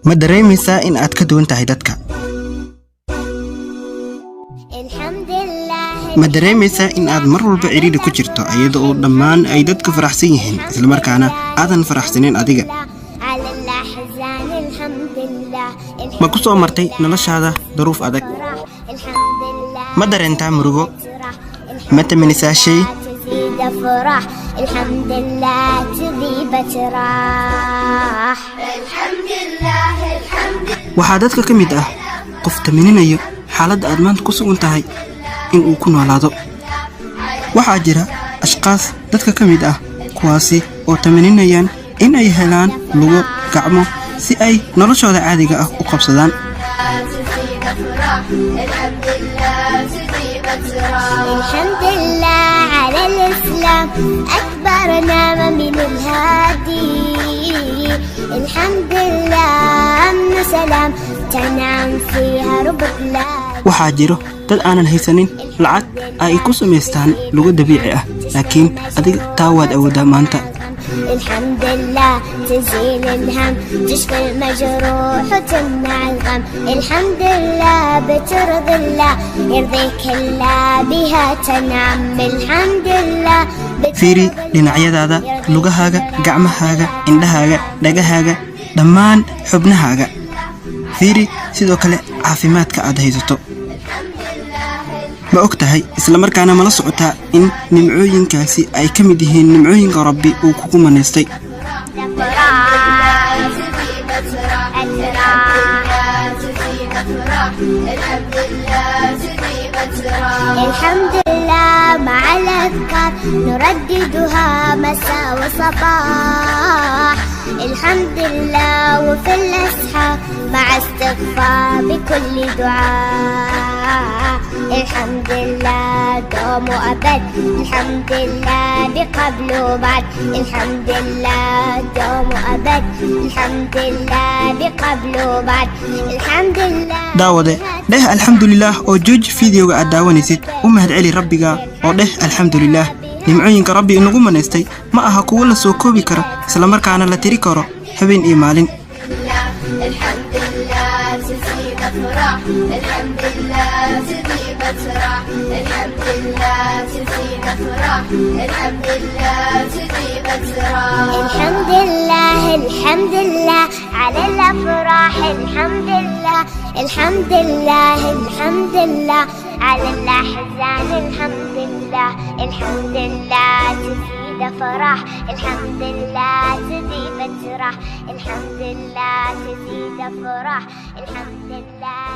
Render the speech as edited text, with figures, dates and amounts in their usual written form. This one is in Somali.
ما dareemaysaa in aad ka duwan tahay dadka ma dareemaysaa in aad mar walba ciriiri ku jirto iyada oo dhammaan ay dadku faraxsan yihiin isla markaana aadan faraxsaneyn adiga ma ku soo martay noloshaada duruuf adag ma dareentaa murugo ma tamanaysaa shay الحمد لله تذيب تراح الحمد لله الحمد لله waxaa dadka ka mid ah qof tamininayo xaaladda aad maanta ku sugan tahay in uu ku noolaado waxaa jira ashqaas dadka ka mid ah kuwaasi oo tamininayaan in ay helaan lugo gacmo si ay noloshooda caadiga ah u qabsadaan الحمد لله على الإسلام أكبر نعمة من الهادي الحمد لله أمن سلام تنعم فيها رب البلاد waxaa jiro dad aanan haysanin lacag ay ku samaystaan lugu dabiici ah laakiin adiga taa waad awoodaa maanta الحمد لله تزيل الهم تشفي المجروح وتمنع الغم الحمد لله بترضي الله يرضيك الله بها تنعم الحمد لله fiiri dhinacyadaada lugahaaga gacmahaaga indhahaaga dhagahaaga dhammaan xubnahaaga fiiri sidoo kale caafimaadka aad haysato ma og tahay isla markaana mala socotaa in nimcooyinkaasi ay ka mid yihiin nimcooyinka rabbi uu kugu manaystay الحمد لله مع الأذكار نرددها مساء وصباح الحمد لله وفي الأسحار مع استغفار بكل دعاء الحمد لله دوم وأبد الحمد لله بقبل وبعد الحمد لله دوم وأبد الحمد لله بقبل وبعد الحمد لله daawade dheh alxamdulillaah oo jooji fiidiyowga aad daawanaysid u mahadceli rabbiga oo dheh alxamdulillaah nimcooyinka rabbi inagu manaystay ma aha kuwo la soo koobi karo isla markaana la tiri karo habeen iyo maalin الحمد لله تزيد فرح الحمد لله تذيب تراح الحمد لله تزيد فرح الحمد لله تذيب تراح الحمد لله الحمد لله على الأفراح الحمد لله الحمد لله الحمد لله على الأحزان الحمد لله الحمد لله تزيد فرح الحمد لله تذيب تراح الحمد لله تزيد فرح الحمد لله